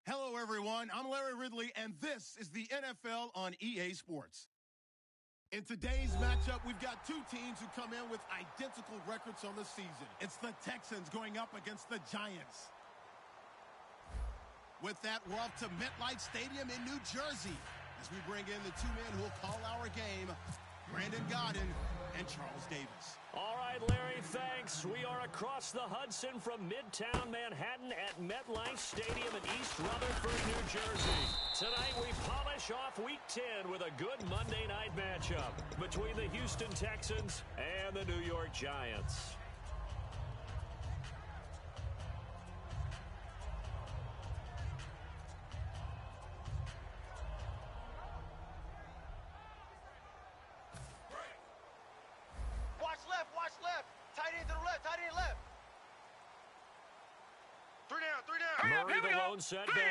Hello, everyone. I'm Larry Ridley, and this is the NFL on EA Sports. In today's matchup, we've got two teams who come in with identical records on the season. It's the Texans going up against the Giants. With that, we're off to MetLife Stadium in New Jersey as we bring in the two men who will call our game, Brandon Godden and Charles Davis. All right, Larry, thanks. We are across the Hudson from Midtown Manhattan at MetLife Stadium in East Rutherford, New Jersey. Tonight, we polish off Week 10 with a good Monday night matchup between the Houston Texans and the New York Giants. Watch left. Tight end to the left, tight end left. Three down. Murray, the lone setback. 3-19.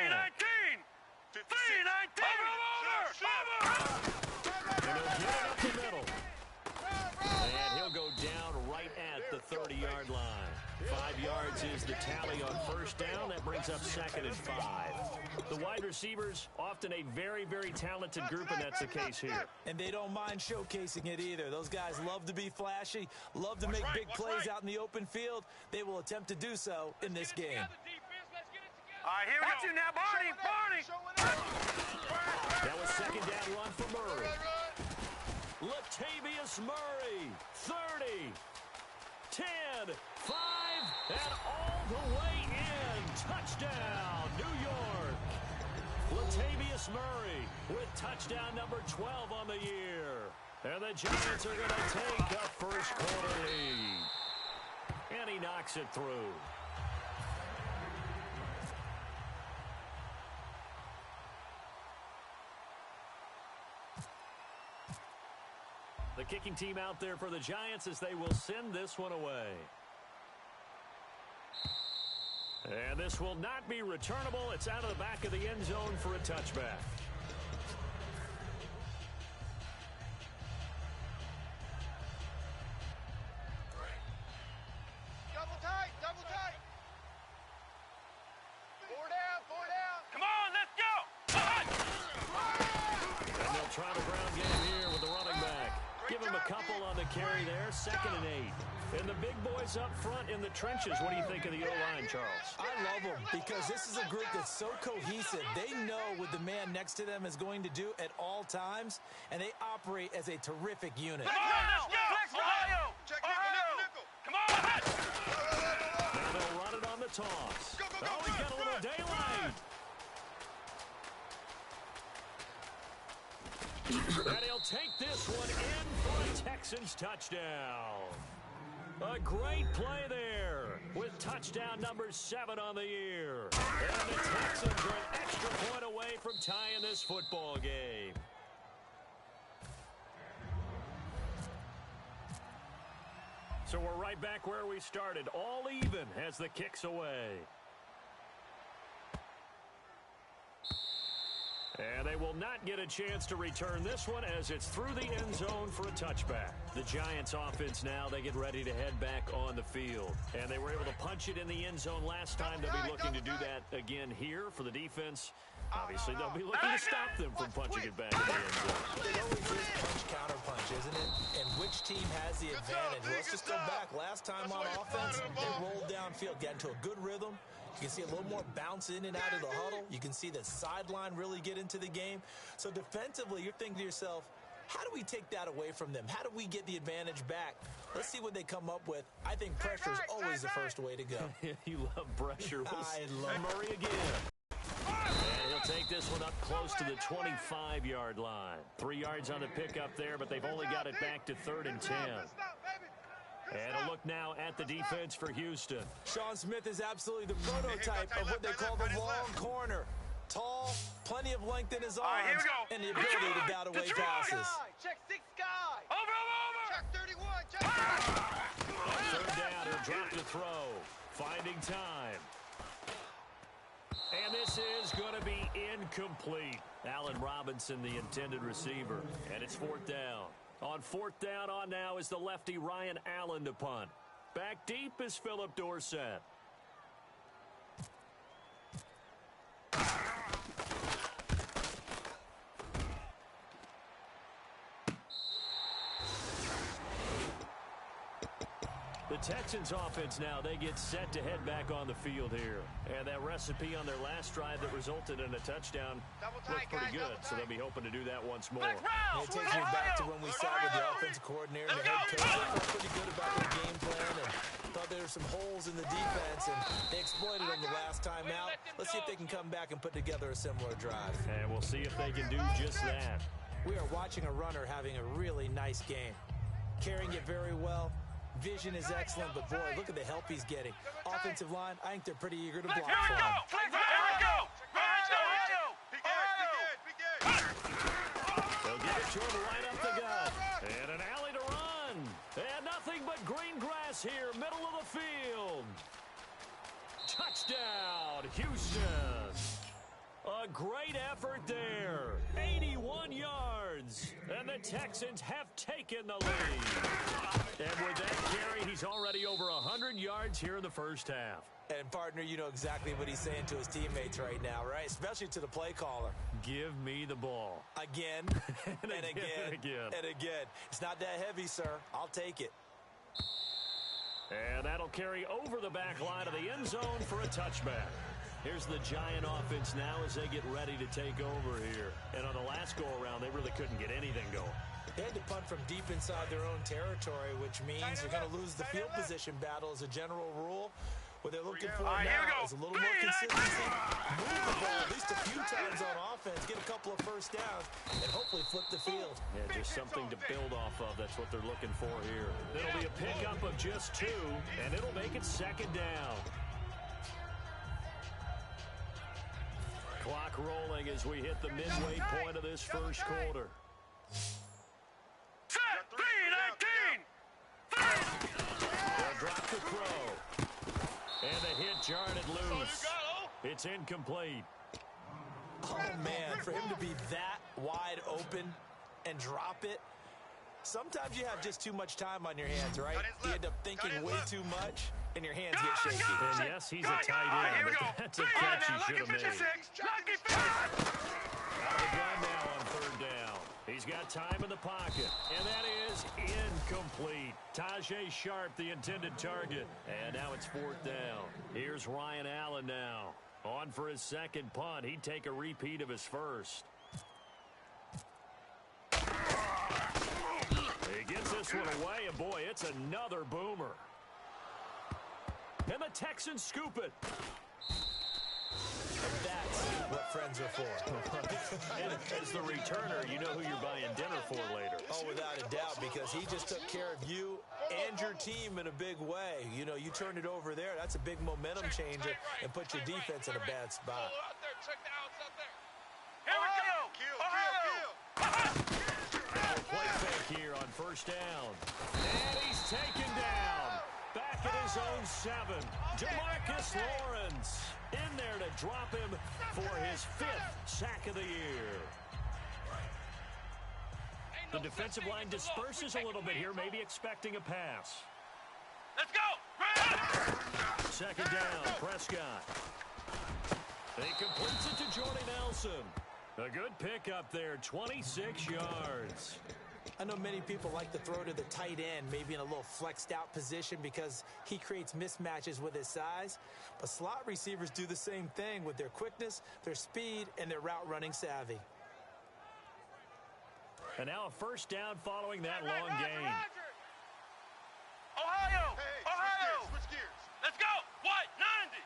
And he'll get it up the middle. And he'll go down right at the 30-yard line. 5 yards is the tally on first down. That brings up 2nd and 5. The wide receivers, often a very, very talented group, and that's the case here. And they don't mind showcasing it either. Those guys love to be flashy, love to make big plays out in the open field. They will attempt to do so in this game. All right, here we go. Now, Barney. That was 2nd down run for Murray. Latavius Murray, 30, 10, 5, and all the way in. Touchdown, New York. Latavius Murray with touchdown number 12 on the year. And the Giants are going to take the first quarter lead. And he knocks it through. The kicking team out there for the Giants as they will send this one away. And this will not be returnable. It's out of the back of the end zone for a touchback. Double tight. 4 down. Come on, let's go. And they'll try the ground game here with the running back. Give him a couple on the carry there. 2nd and 8. And the big boys up front in the trenches. What do you think of the O-line, Charles? I love them because this is a group that's so cohesive. They know what the man next to them is going to do at all times, and they operate as a terrific unit. Come on, let's go. Check nickel. Come on. Now they'll run it on the toss. Go, he's got a little daylight. And he'll take this one in for a Texans touchdown. A great play there with touchdown number 7 on the year. And the Texans are an extra point away from tying this football game. So we're right back where we started, all even as the kick's away. And they will not get a chance to return this one as it's through the end zone for a touchback. The Giants offense now, they get ready to head back on the field. And they were able to punch it in the end zone last time. They'll be looking to do that again here for the defense. Obviously, they'll be looking to stop them from punching it back in the end zone. It always is punch-counter-punch, isn't it? And which team has the advantage? Let's just go back. Last time on offense, they rolled downfield, got into a good rhythm. You can see a little more bounce in and out of the huddle. You can see the sideline really get into the game. So defensively, you're thinking to yourself, how do we take that away from them? How do we get the advantage back? Let's see what they come up with. I think pressure is always the first way to go. You love pressure. I love Murray again. And he'll take this one up close to the 25-yard line. 3 yards on the pickup there, but they've only got it back to 3rd and 10. And a look now at the defense for Houston. Sean Smith is absolutely the prototype of what they call the long corner. Tall, plenty of length in his arms, and the ability to bat away passes. Check 6 guy. Over. Check 31. Check 3rd down, he'll drop to throw. Finding time. And this is going to be incomplete. Allen Robinson, the intended receiver. And it's 4th down. On 4th down on now is the lefty Ryan Allen to punt. Back deep is Phillip Dorsett. The Texans offense now, they get set to head back on the field here. And that recipe on their last drive that resulted in a touchdown looked pretty good. So they'll be hoping to do that once more. It takes me back to when we sat with the offensive coordinator and the head coach. They felt pretty good about their game plan and thought there were some holes in the defense, and they exploited them the last time out. Let's see if they can come back and put together a similar drive. And we'll see if they can do just that. We are watching a runner having a really nice game. Carrying it very well. Vision is excellent, but boy, look at the help he's getting. Offensive line, I think they're pretty eager to block for him. Here we go! They'll give it to him right up the gut. And an alley to run. And nothing but green grass here, middle of the field. Touchdown, Houston. A great effort there. 81 yards. And the Texans have taken the lead. And with that carry, he's already over 100 yards here in the first half. And, partner, you know exactly what he's saying to his teammates right now, right? Especially to the play caller. Give me the ball. Again, and again. It's not that heavy, sir. I'll take it. And that'll carry over the back line of the end zone for a touchback. Here's the Giant offense now as they get ready to take over here. And on the last go-around, they really couldn't get anything going. They had to punt from deep inside their own territory, which means you're going to lose the field position battle as a general rule. What they're looking for now is a little more consistency. Move the ball at least a few times on offense, get a couple of first downs, and hopefully flip the field. Yeah, just something to build off of. That's what they're looking for here. It'll be a pickup of just 2, and it'll make it second down. Clock rolling as we hit the midway point of this first quarter. Set, 3-19. They'll drop the throw. And the hit jarred it loose. It's incomplete. Oh, man, for him to be that wide open and drop it, sometimes you have just too much time on your hands, right? You end up thinking way too much, and your hands get shaky. And yes, he's a tight end, but that's a catch he should have made. Out of the gun now on third down. He's got time in the pocket, and that is incomplete. Tajay Sharp, the intended target, and now it's fourth down. Here's Ryan Allen now. On for his second punt. He'd take a repeat of his first. He gets this one away, and boy, it's another boomer. And the Texans scoop it. That's what friends are for. And as the returner, you know who you're buying dinner for later. Oh, without a doubt, because he just took care of you and your team in a big way. You know, you turned it over there. That's a big momentum changer and put your defense in a bad spot. Play fake here on first down. And he's taken down. Back at his own 7. Jamarcus Lawrence in there to drop him for his 5th sack of the year. The defensive line disperses a little bit here, maybe expecting a pass. Let's go! Second down, Prescott. He completes it to Jordy Nelson. A good pickup there, 26 yards. I know many people like to throw to the tight end, maybe in a little flexed out position because he creates mismatches with his size. But slot receivers do the same thing with their quickness, their speed, and their route running savvy. And now a first down following that long gain. Ohio! Switch gears. Let's go! What? 90!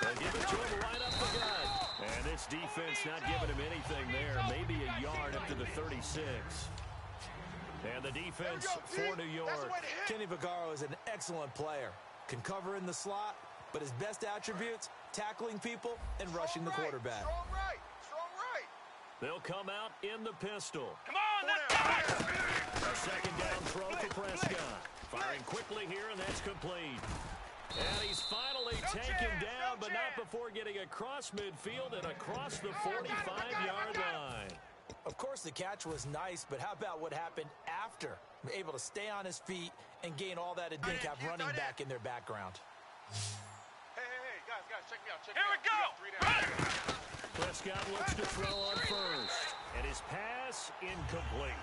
They'll give it to him right up the gut. And this defense not giving him anything there. Maybe a yard up to the 36. And the defense for New York. Kenny Vaccaro is an excellent player. Can cover in the slot, but his best attributes, tackling people and rushing the quarterback. Strong right. They'll come out in the pistol. Come on, let's go! A second down throw for Prescott. Firing quickly here, and that's complete. And he's finally taken down, but not before getting across midfield and across the 45-yard line. Of course, the catch was nice, but how about what happened after? Able to stay on his feet and gain all that and have running back in their background. Hey, guys, check me out. Here we go! Prescott looks to throw on first, and his pass incomplete.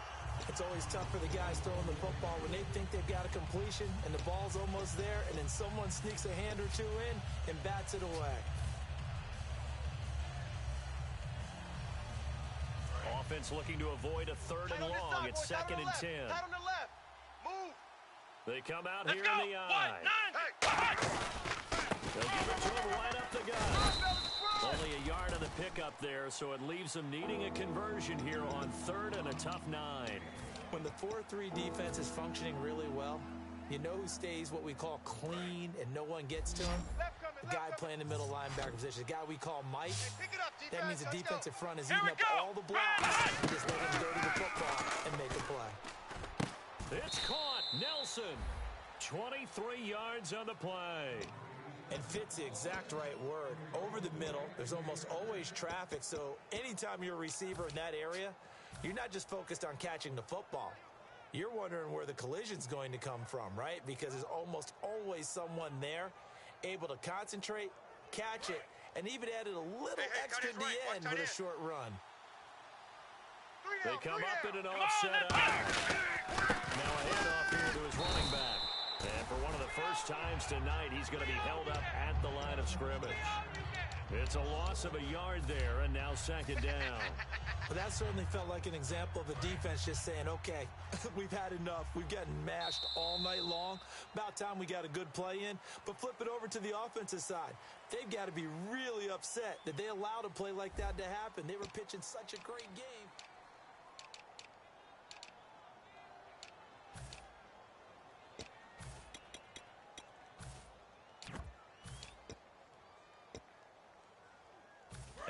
It's always tough for the guys throwing the football when they think they've got a completion and the ball's almost there, and then someone sneaks a hand or two in and bats it away. Offense looking to avoid a third and long. It's 2nd and 10. Tight on the left. Move. They come out here in the eye. They'll give it to him right up the gut. Only a yard on the pickup there, so it leaves them needing a conversion here on 3rd and a tough 9. When the 4-3 defense is functioning really well, you know who stays what we call clean and no one gets to him? The guy playing the middle linebacker position, the guy we call Mike. That means the defensive front is eating up all the blocks. Just let him go to the football and make a play. It's caught. Nelson. 23 yards on the play. And fits the exact right word. Over the middle, there's almost always traffic, so anytime you're a receiver in that area, you're not just focused on catching the football. You're wondering where the collision's going to come from, right? Because there's almost always someone there able to concentrate, catch it, and even added a little extra at the end with a short run. They come up in an offset out. Now a handoff here to his running back. And for one of the first times tonight, he's going to be held up at the line of scrimmage. It's a loss of a yard there, and now 2nd down. But that certainly felt like an example of the defense just saying, okay, we've had enough. We've gotten mashed all night long. About time we got a good play in. But flip it over to the offensive side. They've got to be really upset that they allowed a play like that to happen. They were pitching such a great game.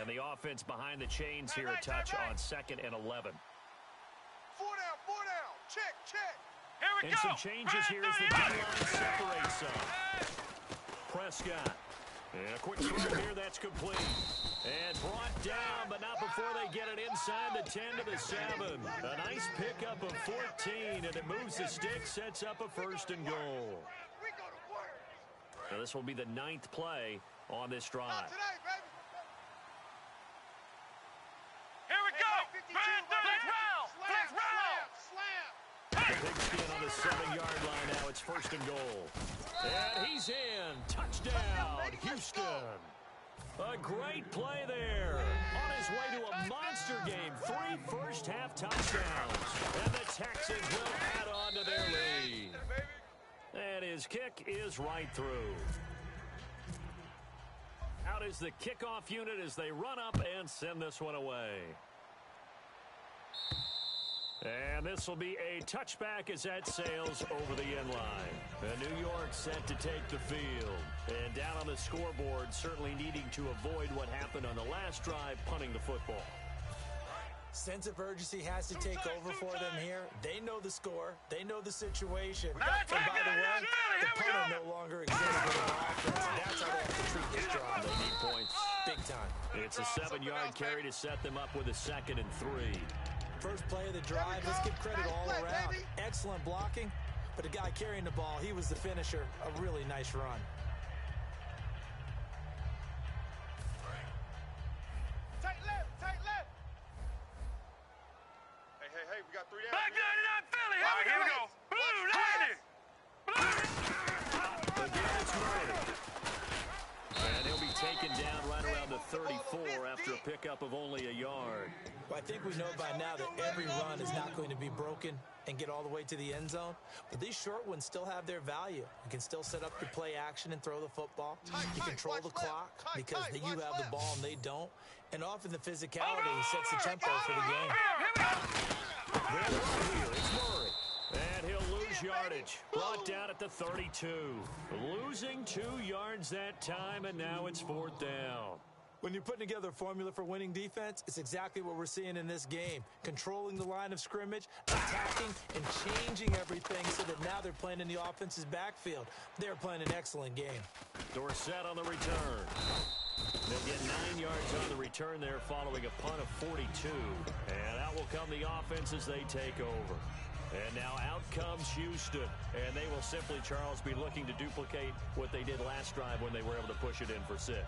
And the offense behind the chains here a touch on 2nd and 11. 4 down. Check. Here we and go. Some changes here as the D-line separates some. Prescott. And a quick throw here, that's complete. And brought down, but not before they get it inside the 10 to the 7. A nice pickup of 14, and it moves the stick, sets up a 1st and goal. We go to work. Now this will be the 9th play on this drive. Not today, baby. Here we go. Slam. Pigskin on the 7-yard line now. It's 1st and goal. And he's in. Touchdown, Houston. A great play there. On his way to a monster game. 3 first-half touchdowns. And the Texans will add on to their lead. And his kick is right through. Out is the kickoff unit as they run up and send this one away. And this will be a touchback as that sails over the end line. And New York set to take the field. And down on the scoreboard, certainly needing to avoid what happened on the last drive, punting the football. Sense of urgency has to take over for them here. They know the score. They know the situation. And by the way, the punter no longer exists for the offense. That's how they have to treat this drive. They need points. Big time. It's a 7-yard carry to set them up with a 2nd and 3. First play of the drive, let's give credit all around. Excellent blocking, but the guy carrying the ball, he was the finisher. A really nice run. Tight left. Hey, we got 3 down. Back there in Philly. Here we go. Blue, lady. Again, it's Murray. And he'll be taken down right around the 34 after a pickup of only a yard. Well, I think we know by now that every run is not going to be broken and get all the way to the end zone. But these short ones still have their value. You can still set up your play action and throw the football. You control the clock because you have the ball and they don't. And often the physicality sets the tempo for the game. They're right here. It's Murray. And he'll lose yardage. Brought down at the 32. Losing 2 yards that time, and now it's 4th down. When you're putting together a formula for winning defense, it's exactly what we're seeing in this game. Controlling the line of scrimmage, attacking, and changing everything so that now they're playing in the offense's backfield. They're playing an excellent game. Dorsett on the return. They'll get 9 yards on the return there following a punt of 42. And out will come the offense as they take over. And now out comes Houston. And they will simply, Charles, be looking to duplicate what they did last drive when they were able to push it in for 6.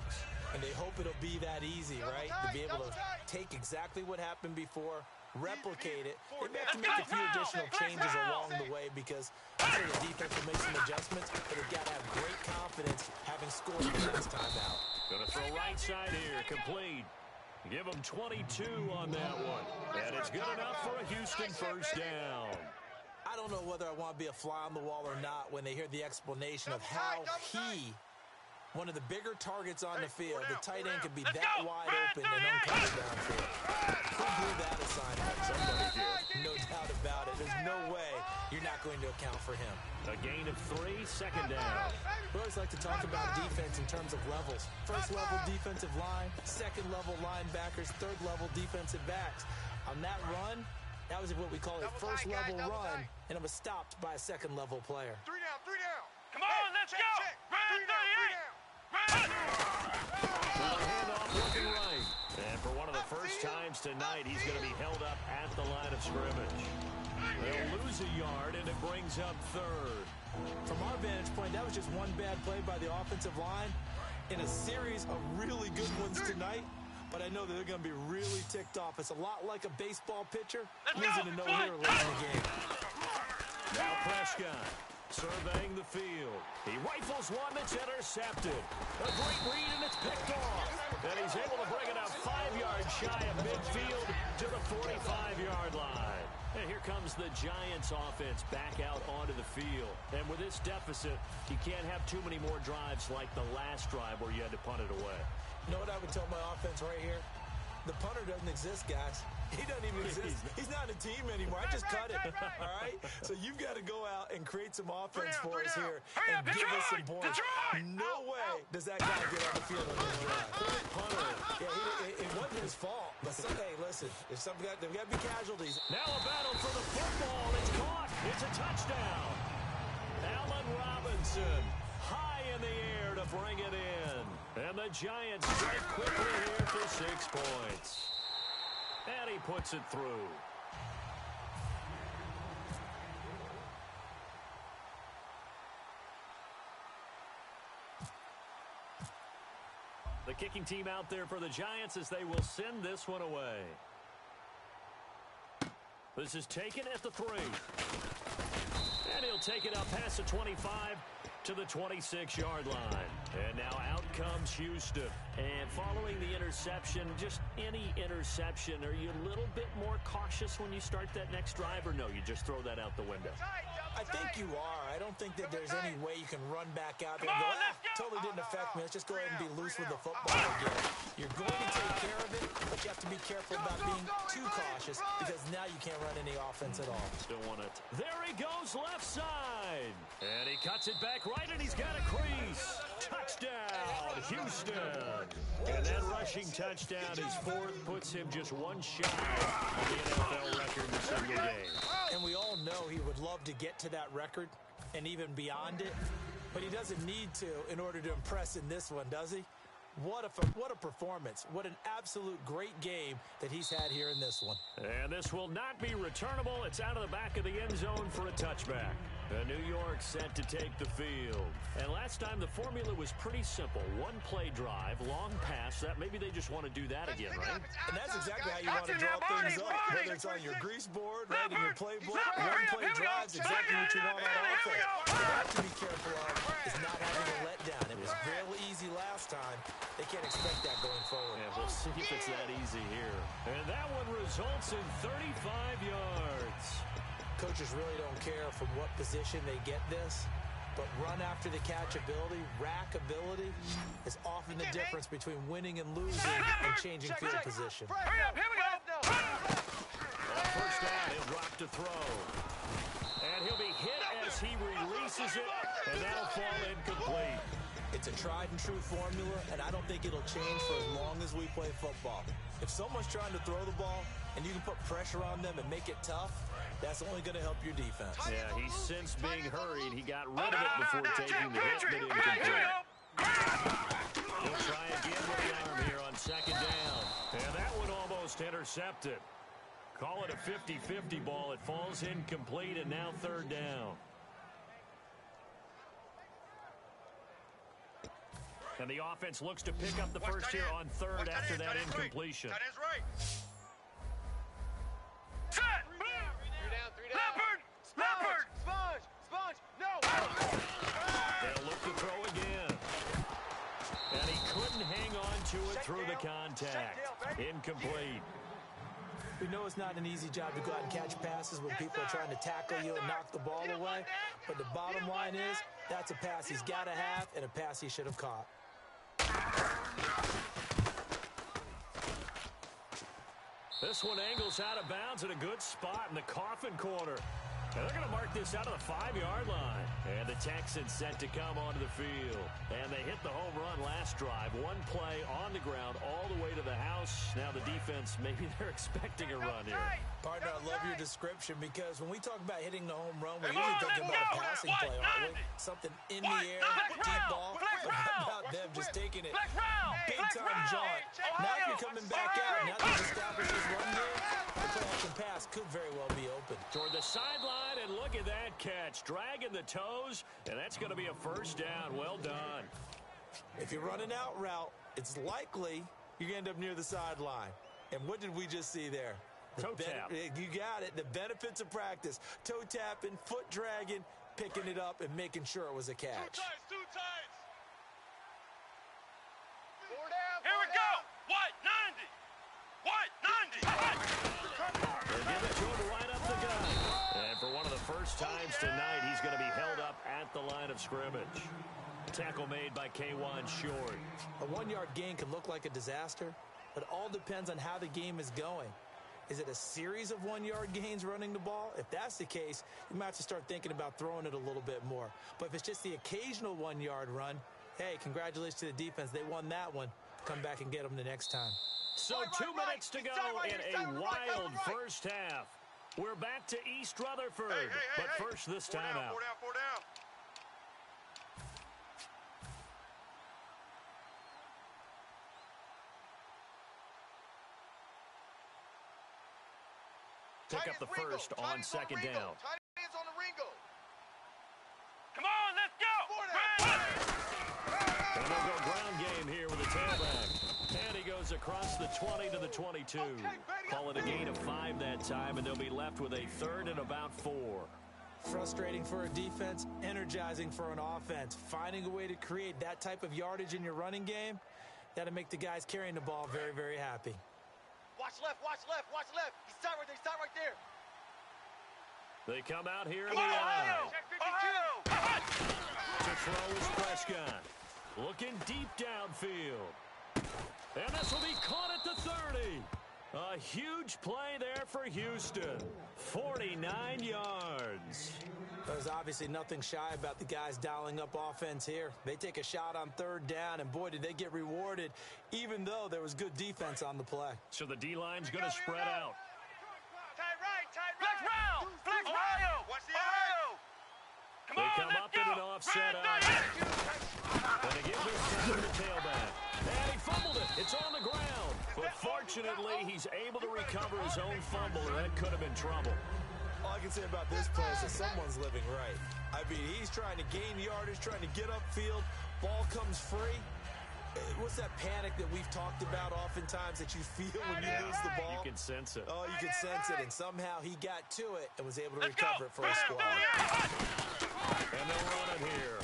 And they hope it'll be that easy, right? To be able to take exactly what happened before replicate it. They may have to make a few additional changes along the way because I'm sure the defense will make some adjustments, but they've got to have great confidence having scored the last time out. Going to throw right side here, complete. Give them 22 on that one. And it's good enough for a Houston first down. I don't know whether I want to be a fly on the wall or not when they hear the explanation of how he, one of the bigger targets on the field, the tight end could be that wide open and uncovered downfield. Who blew that assignment? Somebody did. No doubt about it. There's no way you're not going to account for him. A gain of 3, second down. We always like to talk about defense in terms of levels. First level defensive line, second level linebackers, third level defensive backs. On that run, that was what we call a first level run, and it was stopped by a second level player. 3 down, 3 down. Come on, let's go. Run 38. Well, handoff looking right. And for one of the first times tonight, he's going to be held up at the line of scrimmage. They'll lose a yard, and it brings up third. From our vantage point, that was just one bad play by the offensive line in a series of really good ones tonight. But I know that they're going to be really ticked off. It's a lot like a baseball pitcher losing a no-hitter late in the game. Now Prescott surveying the field. He rifles one that's intercepted. A great read, and it's picked off. And he's able to bring it up 5 yards shy of midfield to the 45-yard line. And here comes the Giants offense back out onto the field. And with this deficit, you can't have too many more drives like the last drive where you had to punt it away. You know what I would tell my offense right here? The punter doesn't exist, guys. He doesn't even exist. He's not a team anymore. I just cut it, all right? So you've got to go out and create some offense for us here and give us some points. No way does that guy get on the field on this drive. Punter. Yeah, it wasn't his fault. But, hey, listen, there's got to be casualties. Now a battle for the football. It's caught. It's a touchdown. Allen Robinson high in the air to bring it in. And the Giants strike quickly here for 6 points. And he puts it through. The kicking team out there for the Giants as they will send this one away. This is taken at the 3. And he'll take it up past the 25 to the 26-yard line. And now out comes Houston. And following the interception, just any interception, are you a little bit more cautious when you start that next drive, or no, you just throw that out the window? I think you are. I don't think that there's any way you can run back out there and go, totally didn't affect me. Let's just go ahead and be loose with the football again. You're going to take care of it, but you have to be careful about being too cautious because now you can't run any offense at all. Still want it. There he goes left side. And he cuts it back right, and he's got a crease. Touchdown, Houston. And that rushing touchdown, his 4th, puts him just 1 shy of the NFL record in a single game. And we all know he would love to get to that record and even beyond it, but he doesn't need to in order to impress in this one, does he? What a performance. What an absolute great game that he's had here in this one. And this will not be returnable. It's out of the back of the end zone for a touchback. New York set to take the field. And last time the formula was pretty simple. 1 play drive, long pass. That maybe they just want to do that again, right? And that's exactly how you want to draw things up. Whether it's on your grease board, right, in your playbook, 1 play drive is exactly what you want on offense. What you have to be careful of is not having a letdown. It was real easy last time. They can't expect that going forward. And we'll see if it's that easy here. And that one results in 35 yards. Coaches really don't care from what position they get this, but run after the catch ability, rack ability, is often the difference between winning and losing and changing field position. Hurry up, here we go. First down, he'll drop to throw. And he'll be hit as he releases it, and that'll fall incomplete. It's a tried-and-true formula, and I don't think it'll change for as long as we play football. If someone's trying to throw the ball and you can put pressure on them and make it tough, that's only going to help your defense. Yeah, he sensed being hurried. He got rid of it before taking the hit, but incomplete. He'll try again with the arm here on 2nd down. And that one almost intercepted. Call it a 50-50 ball. It falls incomplete, and now 3rd down. And the offense looks to pick up the first here on 3rd after that incompletion. That is right. through the contact. Incomplete. We know it's not an easy job to go out and catch passes when people are trying to tackle you and knock the ball away. But the bottom line is, that's a pass he's got to have and a pass he should have caught. This one angles out of bounds at a good spot in the coffin corner. And they're going to mark this out of the 5-yard line. And the Texans set to come onto the field. And they hit the home run last drive. One play on the ground all the way to the house. Now the defense, maybe they're expecting a run here. Partner, I love your description because when we talk about hitting the home run, we're usually thinking about a passing play, aren't we? Something in the air, deep ball. How about them just taking it big-time jaunt. Now if you're coming back out, now they've established this run game, the play-action pass could very well be open. Toward the sideline, and look at that catch. Dragging the toes, and that's going to be a first down. Well done. If you're running out route, it's likely you're going to end up near the sideline. And what did we just see there? Toe tap. You got it. The benefits of practice. Toe tapping, foot dragging, picking it up, and making sure it was a catch. Two times. Here we go. What? 90. What? 90. They give it to him right up the gut. And for one of the first times tonight, he's going to be held up at the line of scrimmage. Tackle made by K'Wan Short. A 1-yard gain can look like a disaster, but it all depends on how the game is going. Is it a series of 1-yard gains running the ball? If that's the case, you might have to start thinking about throwing it a little bit more. But if it's just the occasional 1-yard run, hey, congratulations to the defense. They won that one. Come back and get them the next time. So 2 minutes to go in a wild first half. We're back to East Rutherford. But first, this time out. 4 down. Pick up the first on second down. Tight ends on the Ringo. Come on, let's go. And they'll go ground game here with a tailback. And he goes across the 20 to the 22. Call it a gain of 5 that time, and they'll be left with a third and about 4. Frustrating for a defense, energizing for an offense. Finding a way to create that type of yardage in your running game, that'll make the guys carrying the ball very, very happy. Watch left. He's tight right there. They come out here in the eye. To throw is Prescott. Looking deep downfield. And this will be caught at the 30. A huge play there for Houston. 49 yards. There's obviously nothing shy about the guys dialing up offense here. They take a shot on third down, and boy, did they get rewarded, even though there was good defense on the play. So the D-line's going to spread out. Tight right. Flex Ohio. Watch the Ohio. Come They on, come let's up go. in an offset eye. And they give this time to the tailback. And he fumbled it. It's on the ground. But fortunately, he's able to recover his own fumble, or that could have been trouble. All I can say about this play is that someone's living right. I mean, he's trying to gain yardage, trying to get upfield. Ball comes free. What's that panic that we've talked about oftentimes that you feel when you lose the ball? You can sense it. Oh, you can sense it, and somehow he got to it and was able to recover it for his squad. And they'll run it here.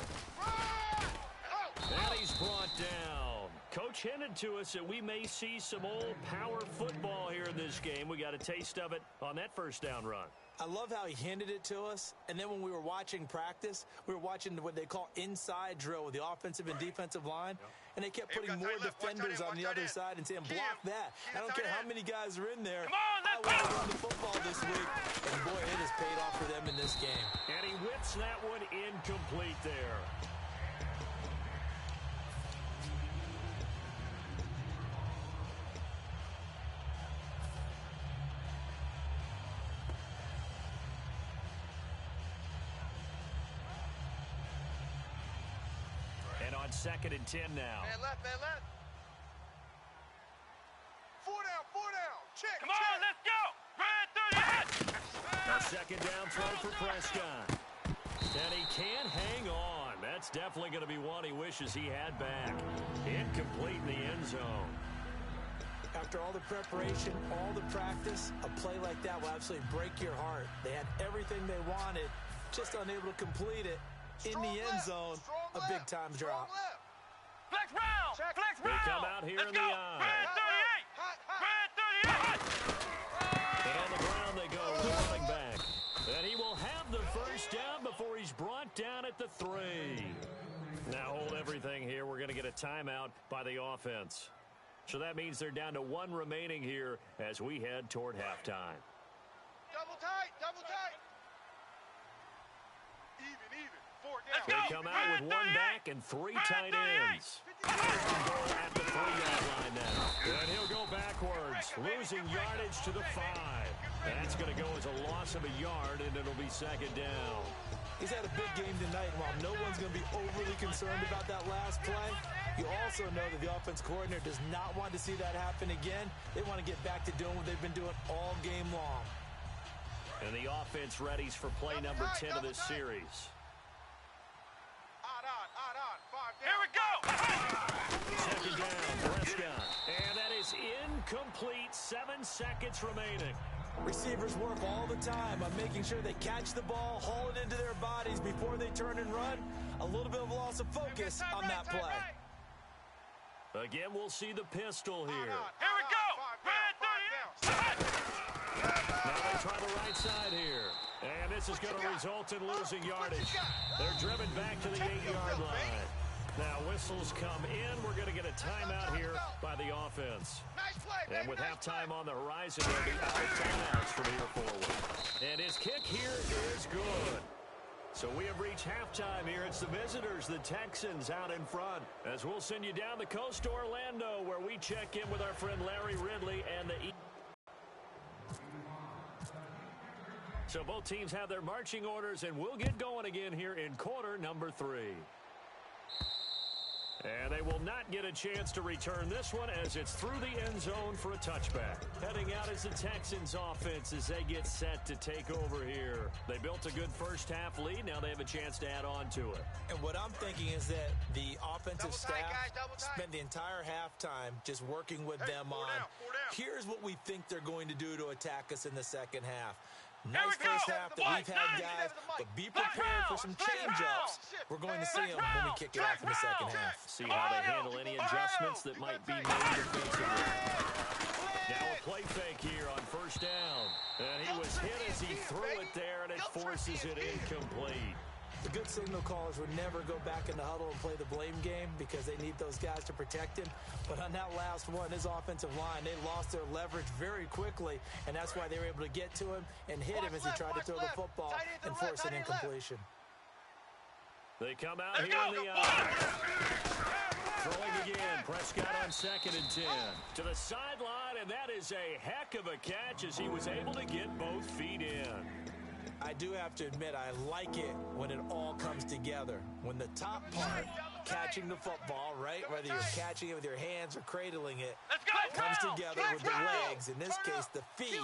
And he's brought down. Coach hinted to us that we may see some old power football here in this game. We got a taste of it on that first down run. I love how he handed it to us, and then when we were watching practice, we were watching what they call inside drill with the offensive and defensive line, and they kept putting more defenders on the other side and saying, block that. I don't care how many guys are in there. Come on, I let's want to go. run the football this week, and boy, it has paid off for them in this game. And he whips that one incomplete there. And on 2nd and 10 now. Man left. 4 down. Check. Come on, let's go. Right through the A second down throw for Prescott. And he can't hang on. That's definitely going to be one he wishes he had back. Incomplete in the end zone. After all the preparation, all the practice, a play like that will absolutely break your heart. They had everything they wanted, just unable to complete it. In the end zone, a big-time drop. Flex round. Flex round. They come out here in the eye. Red 38. Red 38. And on the ground they go with the running back. And he will have the first down before he's brought down at the 3. Now hold everything here. We're going to get a timeout by the offense. So that means they're down to 1 remaining here as we head toward halftime. Double tight. Double tight. Even. 4 down. They come out with 1 back and 3 tight ends. At the 3-yard line now. And he'll go backwards, losing yardage to the 5. That's going to go as a loss of a yard, and it'll be second down. He's had a big game tonight, and while no one's going to be overly concerned about that last play, you also know that the offense coordinator does not want to see that happen again. They want to get back to doing what they've been doing all game long. And the offense readies for play number 10 of this series. Odd on. 5 down. Here we go. Second down, Prescott. And that is incomplete. 7 seconds remaining. Receivers work all the time on making sure they catch the ball, haul it into their bodies before they turn and run. A little bit of loss of focus on that play. Again, we'll see the pistol here. Here we go. Red 38. Now they try the right side here. And this is going to result in losing yardage. They're driven back to the 8-yard line. Now whistles come in. We're going to get a timeout here by the offense. And with halftime on the horizon, there'll be out timeouts from here forward. And his kick here is good. So we have reached halftime here. It's the visitors, the Texans, out in front. As we'll send you down the coast to Orlando, where we check in with our friend Larry Ridley and the So both teams have their marching orders, and we'll get going again here in quarter number 3. And they will not get a chance to return this one as it's through the end zone for a touchback. Heading out is the Texans offense as they get set to take over here. They built a good first half lead. Now they have a chance to add on to it. And what I'm thinking is that the offensive staff spent the entire halftime just working with them on, here's what we think they're going to do to attack us in the second half. Nice first half that we've had, guys, but be prepared for some change-ups. We're going to see them when we kick it off in the second half. See how they handle any adjustments that might be made defensively. Now a play fake here on first down. And he was hit as he threw it there, and it forces it incomplete. The good signal callers would never go back in the huddle and play the blame game because they need those guys to protect him. But on that last one, his offensive line, they lost their leverage very quickly, and that's why they were able to get to him and hit him as he tried to throw the football and force an incompletion. They come out here in the eye. Throwing again, Prescott on 2nd and 10. To the sideline, and that is a heck of a catch as he was able to get both feet in. I do have to admit, I like it when it all comes together. When the top part, catching the football, right, whether you're catching it with your hands or cradling it, comes together with the legs, in this case, the feet,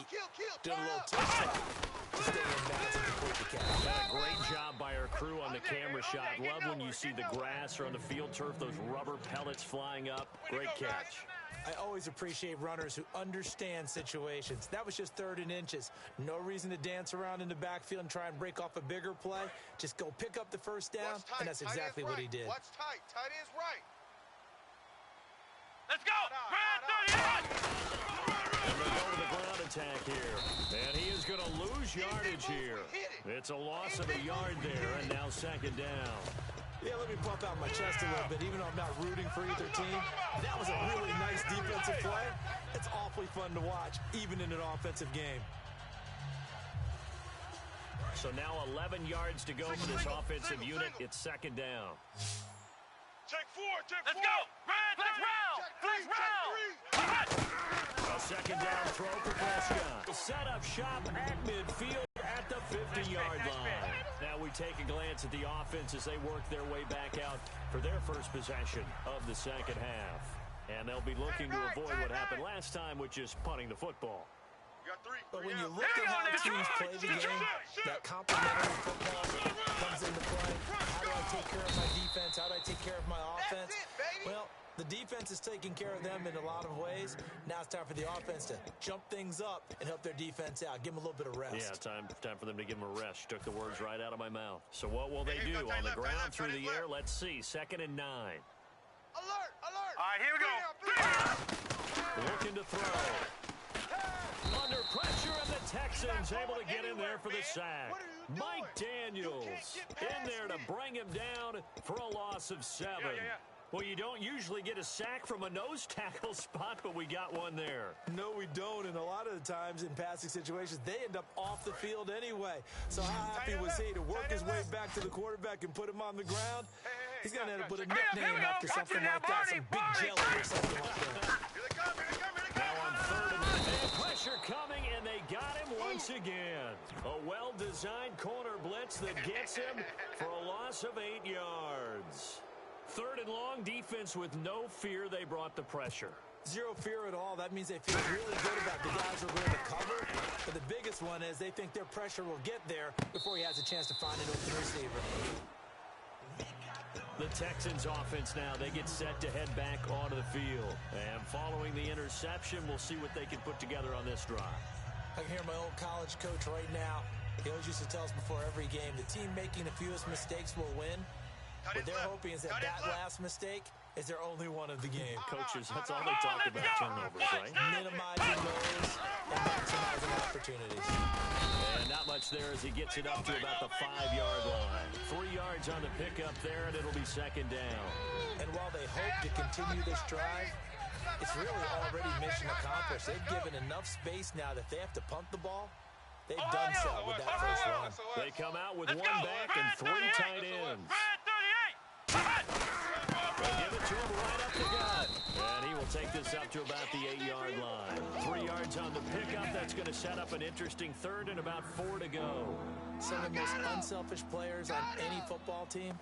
doing a little touch-up to stay in bounds and complete the catch. A great job by our crew on the camera shot. Love when you see the grass or on the field turf, those rubber pellets flying up. Great catch. I always appreciate runners who understand situations. That was just 3rd and inches. No reason to dance around in the backfield and try and break off a bigger play. Just go pick up the first down, and that's exactly what he did. What's tight? Tight is right. Let's go. Red 38. And they go to the ground attack here. And he is going to lose yardage here. It's a loss of a yard there, and now 2nd down. Yeah, let me pump out my chest a little bit, even though I'm not rooting for either team. That was a really nice defensive play. It's awfully fun to watch, even in an offensive game. So now 11 yards to go for this offensive unit. It's 2nd down. Take 4. Let's go. Red flex round. A 2nd down throw for Prescott. Set up shop at midfield at the 50-yard line. Now we take a glance at the offense as they work their way back out for their first possession of the second half. And they'll be looking to avoid what happened last time, which is punting the football. But when you look at how teams play the game, that complementary football comes into play. How do I take care of my defense? How do I take care of my offense? Well, the defense is taking care of them in a lot of ways. Now it's time for the offense to jump things up and help their defense out. Give them a little bit of rest. Yeah, time for them to give them a rest. Took the words right out of my mouth. So what will they do? On the ground, through the air? Let's see. 2nd and 9. Alert! Alert! All right, here we go. Looking to throw. Under pressure, and the Texans able to get in there for the sack. Mike Daniels in there to bring him down for a loss of 7. Well, you don't usually get a sack from a nose tackle spot, but we got one there. No, we don't, and a lot of the times in passing situations, they end up off the field anyway. So how happy was he to work his way back to the quarterback and put him on the ground? He's going to end up with a nickname after something like that, some big jelly or something like that. Now on 3rd and pressure coming, and they got him once again. A well-designed corner blitz that gets him for a loss of 8 yards. 3rd and long, defense with no fear. They brought the pressure. Zero fear at all. That means they feel really good about the guys who are going to cover. But the biggest one is they think their pressure will get there before he has a chance to find an open receiver. The Texans offense now, they get set to head back onto the field. And following the interception, we'll see what they can put together on this drive. I can hear my old college coach right now. He always used to tell us before every game, the team making the fewest mistakes will win. What they're hoping is that last mistake is their only one of the game. Coaches, that's all they talk about, turnovers, right? Minimizing those and maximizing opportunities. And not much there as he gets it up to about the 5-yard line. 3 yards on the pickup there, and it'll be 2nd down. And while they hope to continue this drive, it's really already mission accomplished. They've given enough space now that they have to punt the ball. They've done so with that first run. They come out with 1 back and 3 tight ends. They'll give it to him right up the gut. And he will take this up to about the 8-yard line. 3 yards on the pickup. That's going to set up an interesting 3rd and about 4 to go. Some of the most unselfish players on any football team,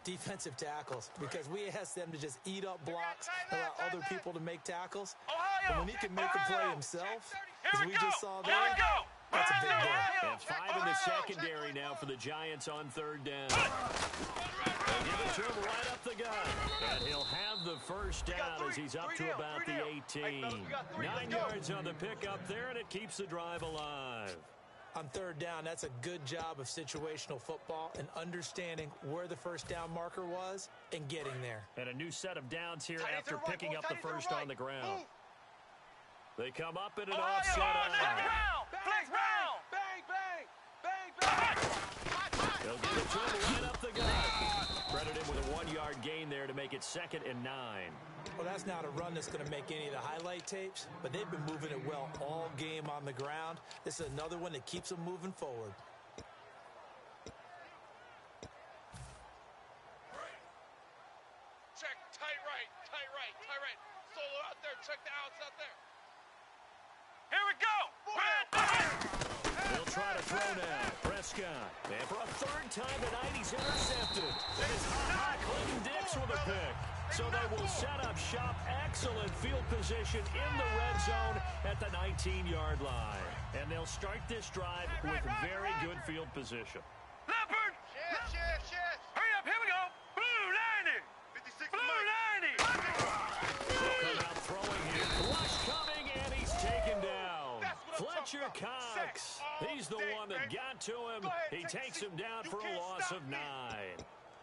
defensive tackles, because we ask them to just eat up blocks, allow other people to make tackles. But when he can make a play himself, as we just saw there, that's a big deal. And 5 in the secondary now for the Giants on 3rd down. They'll give it to him right up the gut. And he'll have the first down as he's up to about the 18. 9 yards on the pickup there, and it keeps the drive alive. On 3rd down, that's a good job of situational football and understanding where the first down marker was and getting there. And a new set of downs here after picking up the first on the ground. They come up in an offset eye. Bang, bang, bang, bang, bang. They'll give it to him right up the gut. Credit him with a 1-yard gain there to make it 2nd and 9. Well, that's not a run that's going to make any of the highlight tapes, but they've been moving it well all game on the ground. This is another one that keeps them moving forward. Check, tight right, tight right, tight right. Solo out there, check the outs out there. Here we go. They'll try to throw now. Prescott. And for a 3rd time tonight, he's intercepted. And it's Clinton Dix with a pick. So they will set up shop. Excellent field position in the red zone at the 19-yard line. And they'll start this drive with very good field position. Leopard. Yes. Hurry up, here we go. Blue 90. 56 Blue 90. They'll come out throwing here. Rush coming, and he's taken down. Fletcher Cox. He's the one that got to him. He takes him down for a loss of 9.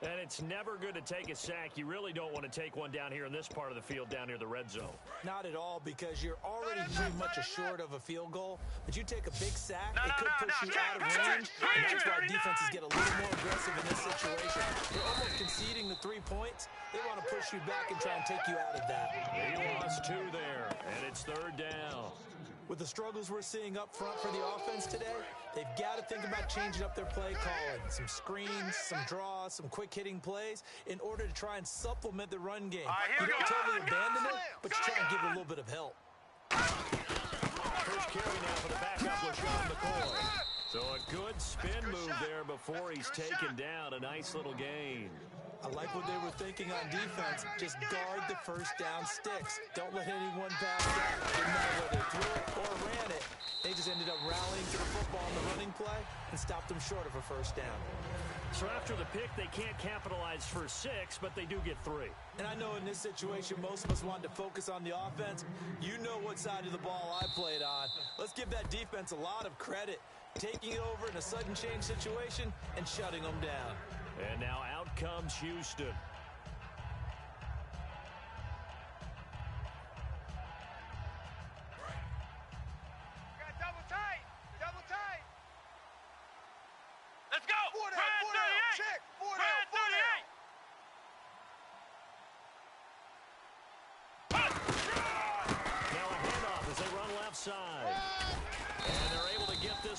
And it's never good to take a sack. You really don't want to take one down here in this part of the field, down near the red zone. Not at all, because you're already pretty much assured of a field goal. But you take a big sack, it could push you out of range. And that's why defenses get a little more aggressive in this situation. They're almost conceding the 3 points. They want to push you back and try and take you out of that. He lost 2 there, and it's 3rd down. With the struggles we're seeing up front for the offense today, they've got to think about changing up their play calling. Some screens, some draws, some quick-hitting plays in order to try and supplement the run game. You don't totally abandon it, but you try and give it a little bit of help. First carry now for the backup, LaShawn McCoy. So a good spin move there before he's taken down. A nice little gain. I like what they were thinking on defense. Just guard the first down sticks. Don't let anyone pass that. Didn't matter whether they threw it or ran it. They just ended up rallying to the football in the running play and stopped them short of a first down. So after the pick, they can't capitalize for 6, but they do get 3. And I know in this situation, most of us wanted to focus on the offense. You know what side of the ball I played on. Let's give that defense a lot of credit. Taking it over in a sudden change situation and shutting them down. And now out comes Houston.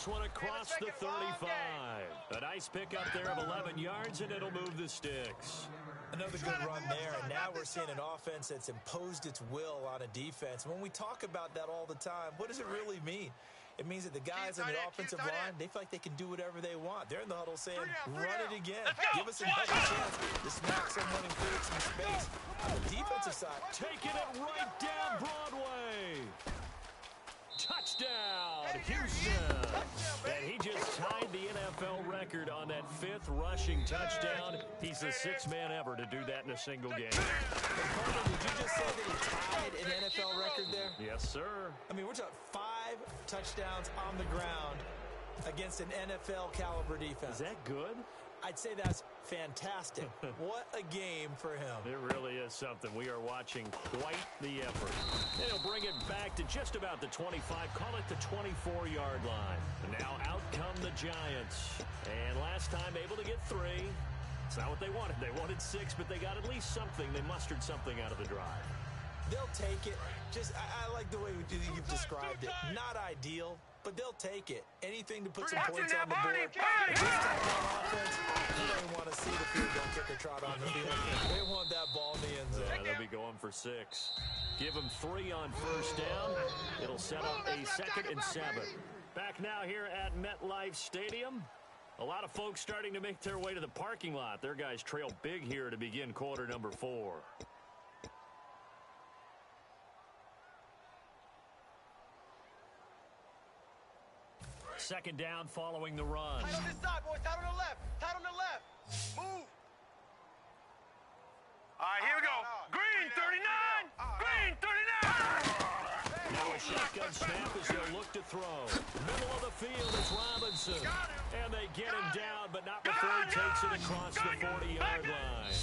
this one across the 35. A nice pickup there of 11 yards, and it'll move the sticks. Another good run there, and now we're seeing an offense that's imposed its will on a defense. When we talk about that all the time, what does it really mean? It means that the guys on the offensive line, they feel like they can do whatever they want. They're in the huddle saying, run it again. Give us another chance to smack someone and create some space. On the defensive side, taking it right down Broadway. Touchdown, Houston. And he just tied the NFL record on that 5th rushing touchdown. He's the 6th man ever to do that in a single game. Coleman, did you just say that he tied an NFL record there? Yes, sir. I mean, we're talking 5 touchdowns on the ground against an NFL caliber defense. Is that good? I'd say that's fantastic. What a game for him. It really is something. We are watching quite the effort. And he'll bring it back to just about the 25, call it the 24-yard line. And now out come the Giants. And last time able to get 3. It's not what they wanted. They wanted 6, but they got at least something. They mustered something out of the drive. They'll take it. Just, I like the way you've described it. Not ideal, but they'll take it. Anything to put some points on the board. This time on offense, they don't want to see the field goal kicker trot on the field. They want that ball in the end zone. Yeah, they'll be going for 6. Give them 3 on first down. It'll set up a 2nd and 7. Back now here at MetLife Stadium. A lot of folks starting to make their way to the parking lot. Their guys trail big here to begin quarter number 4. Second down following the run. Tight on this side, boys. Tight on the left. Tight on the left. Move. All right, here we go. Green 39. Green 39. Now a shotgun snap as they'll look to throw. Middle of the field is Robinson. And they get him down, but not before he takes it across the 40-yard line.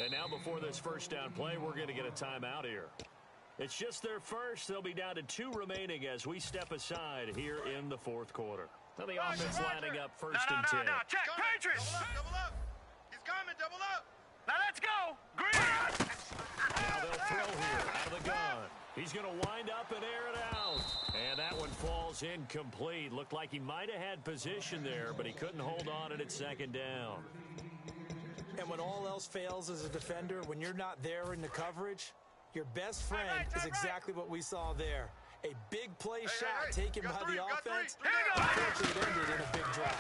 And now before this first down play, we're going to get a timeout here. It's just their first. They'll be down to 2 remaining as we step aside here in the 4th quarter. Now the offense lining up first and 10. No, check. Patriots. Double up. He's coming. Double up. Now let's go. Green. Now they'll throw here out of the gun. He's going to wind up and air it out. And that one falls incomplete. Looked like he might have had position there, but he couldn't hold on and it's 2nd down. And when all else fails as a defender, when you're not there in the coverage, your best friend is exactly what we saw there. A big play shot taken by the offense. Unfortunately, it ended in a big drop.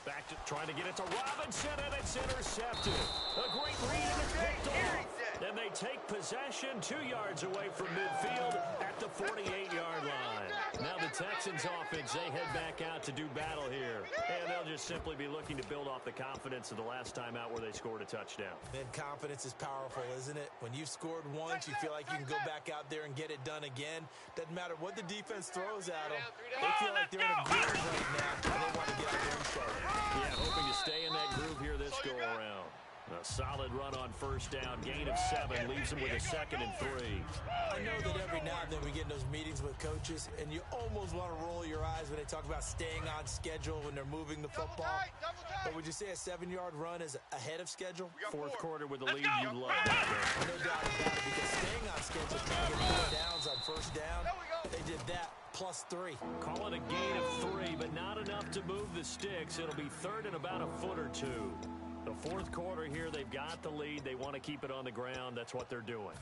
Back to trying to get it to Robinson, and it's intercepted. A great read, and it's picked off. Then they take possession 2 yards away from midfield at the 48-yard line. Now the Texans offense, they head back out to do battle here. And they'll just simply be looking to build off the confidence of the last time out where they scored a touchdown. And confidence is powerful, isn't it? When you've scored once, you feel like you can go back out there and get it done again. Doesn't matter what the defense throws at them. They feel like they're in a groove right now, and they want to get out there and show it. Yeah, hoping to stay in that groove here this go-around. A solid run on first down. Gain of 7 leaves them with a 2nd and 3. I know that every now and then we get in those meetings with coaches, and you almost want to roll your eyes when they talk about staying on schedule when they're moving the football. But would you say a 7-yard run is ahead of schedule? 4th quarter with the lead, you love that. No doubt about it, because staying on schedule, trying to get 4 downs on first down, they did that plus 3. Call it a gain of 3, but not enough to move the sticks. It'll be 3rd and about a foot or 2. The 4th quarter here, they've got the lead. They want to keep it on the ground. That's what they're doing.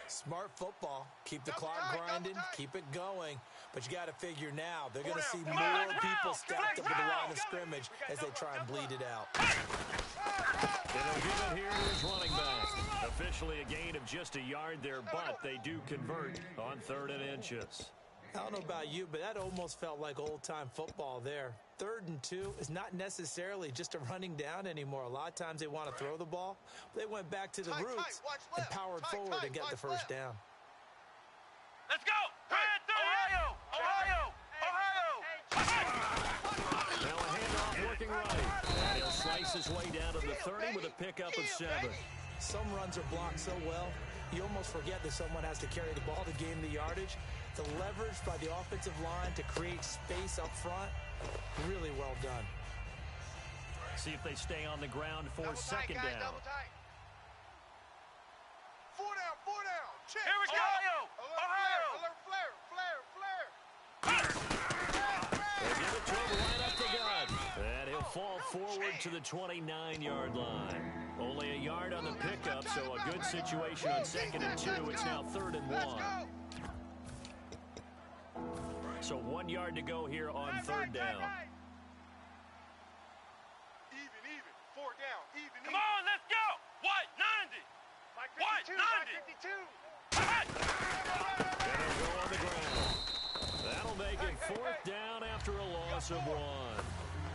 Smart football. Keep the clock grinding. Keep it going. But you got to figure now, they're going to see more people stacked up at the line of scrimmage as they try and bleed it out. And they'll give it here to his running back. Officially a gain of just a yard there, but they do convert on 3rd and inches. I don't know about you, but that almost felt like old-time football there. 3rd and 2 is not necessarily just a running down anymore. A lot of times they want to throw the ball. They went back to the roots and powered forward and got the first down. Let's go. Ohio. Now a handoff looking right. And he'll slice his way down to the 30 with a pickup of 7. Some runs are blocked so well, you almost forget that someone has to carry the ball to gain the yardage. The leverage by the offensive line to create space up front, really well done. See if they stay on the ground for Double 2nd tight, guys, down. double tight. 4 down. Check. Here we go. Ohio. Alert flare. They give it forward to the 29-yard line. Only a yard on the pickup, so a good situation on 2nd and 2. It's now 3rd and 1. So 1 yard to go here on 3rd down. Even. 4 down. Even. Come on, let's go. What? 90. What? 52. 92. And they'll go on the ground. That'll make it 4th down after a loss of 1.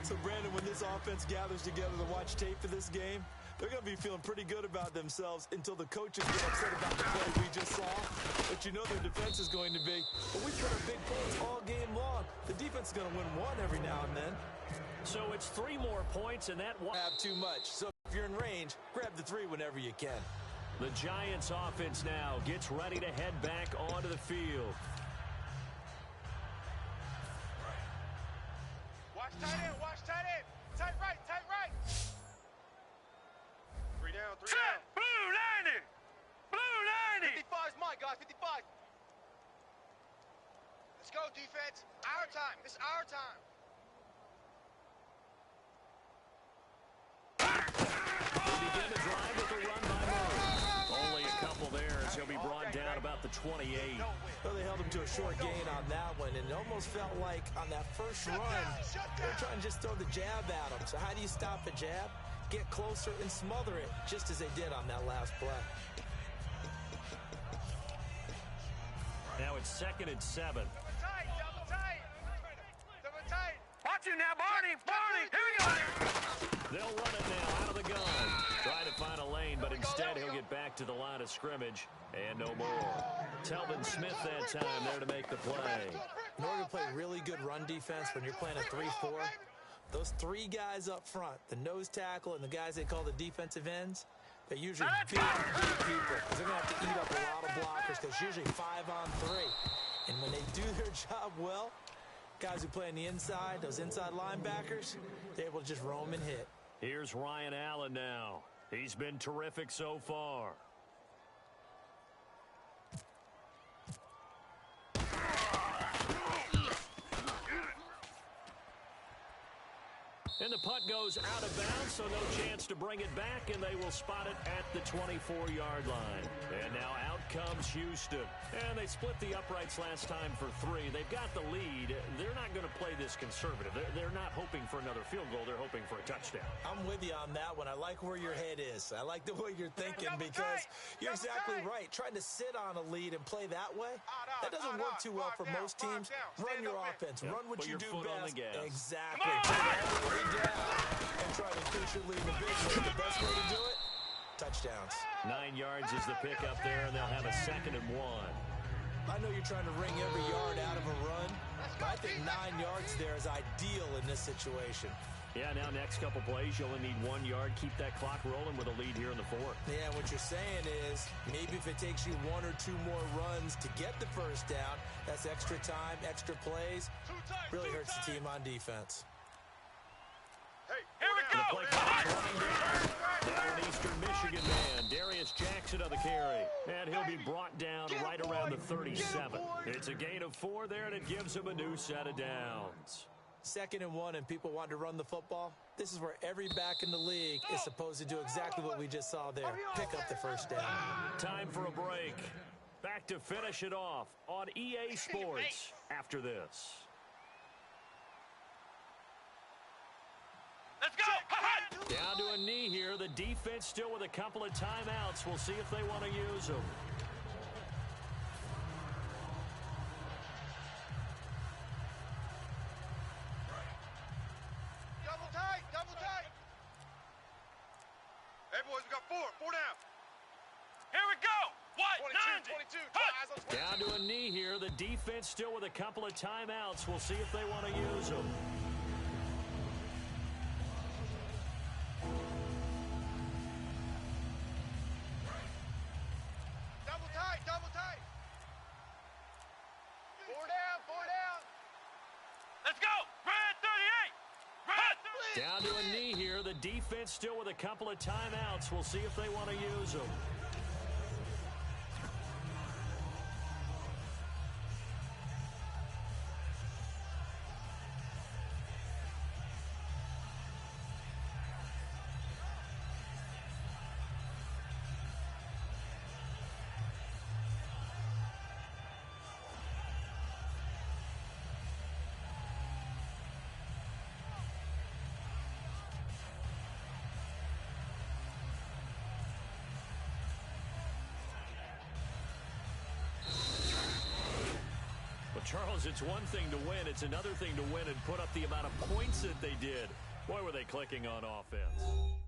So, Brandon, when this offense gathers together to watch tape for this game, they're going to be feeling pretty good about themselves until the coaches get upset about the play we just saw. But you know their defense is going to be, well, we put up big points all game long. The defense is going to win one every now and then. So it's 3 more points, and that won't Have too much. So if you're in range, grab the 3 whenever you can. The Giants offense now gets ready to head back onto the field. Watch tight end. Tight right. 3 down. Blue 90. Blue 90. 55 is mine, guys. 55. Let's go, defense. Our time. This is our time. They begin the drive with a run by Murray. Only a couple there as he'll be brought down about the 28. Well, they held him to a short gain on that one, and it almost felt like on that first run, they were trying to just throw the jab at him. So how do you stop a jab? Get closer and smother it, just as they did on that last play. Now it's 2nd and 7. Double tight. Watch him now, Barney. Here we go. They'll run it now out of the gun. Try to find a lane, but instead he'll get back to the line of scrimmage. And no more. Telvin Smith that time there to make the play. In order to play really good run defense when you're playing a 3-4, those 3 guys up front, the nose tackle and the guys they call the defensive ends, they're usually big people because they're going to have to eat up a lot of blockers because it's usually 5-on-3. And when they do their job well, guys who play on the inside, those inside linebackers, they're able to just roam and hit. Here's Ryan Allen now. He's been terrific so far. And the punt goes out of bounds, so no chance to bring it back, and they will spot it at the 24-yard line. And now out comes Houston. And they split the uprights last time for 3. They've got the lead. They're not going to play this conservative. They're not hoping for another field goal. They're hoping for a touchdown. I'm with you on that one. I like where your head is. I like the way you're thinking because you're exactly right. Trying to sit on a lead and play that way, that doesn't work too well for most teams. Run your offense. Run what you do best. Exactly. And try to push your lead in the big way. The best way to do it, touchdowns. 9 yards is the pickup there, and they'll have a 2nd and 1. I know you're trying to wring every yard out of a run, but I think 9 yards there is ideal in this situation. Yeah, now next couple plays, you only need 1 yard. Keep that clock rolling with a lead here in the 4th. Yeah, what you're saying is maybe if it takes you 1 or 2 more runs to get the first down, that's extra time, extra plays. Really hurts the team on defense. Here we go. The play clock running down. Now an Eastern Michigan man, Darius Jackson on the carry. And he'll be brought down right around the 37. It's a gain of 4 there, and it gives him a new set of downs. 2nd and 1 and people want to run the football. This is where every back in the league is supposed to do exactly what we just saw there. Pick up the first down. Time for a break. Back to finish it off on EA Sports after this. Let's go. Down to a knee here. The defense still with a couple of timeouts. We'll see if they want to use them. Double tight. Hey, boys, we got 4 down. Here we go. What? 22. 90. Down to a knee here. The defense still with a couple of timeouts. We'll see if they want to use them. Double tight. 4 down. Let's go. Red 38. Down to a knee here. The defense still with a couple of timeouts. We'll see if they want to use them. Charles, it's one thing to win. It's another thing to win and put up the amount of points that they did. Boy, were they clicking on offense.